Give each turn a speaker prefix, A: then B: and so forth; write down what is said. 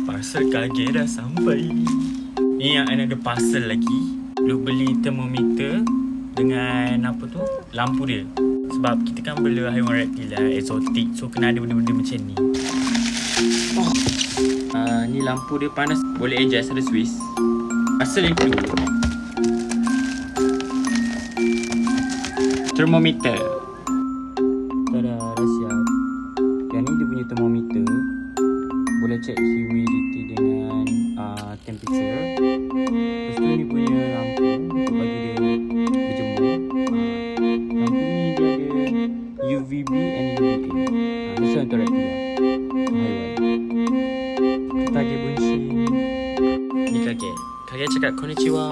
A: Parcel kaget dah sampai. Ni yang ada parcel lagi. Lu beli thermometer dengan apa tu, lampu dia. Sebab kita kan bela haiwan reptil lah, eksotik. So kena ada benda-benda macam ni. Ni lampu dia panas, boleh adjust, ada switch. Parcel yang kedua, thermometer. Tada, dah siap. Yang ni dia punya thermometer. Boleh check humidity dengan temperature. Lepas tu ni punya lampu untuk bagi dia berjemur. Lampu ni dia ada UVB and UVA. This one untuk reptil haiwan. Kita kaget bunyi. Ni kaget cakap konnichiwa.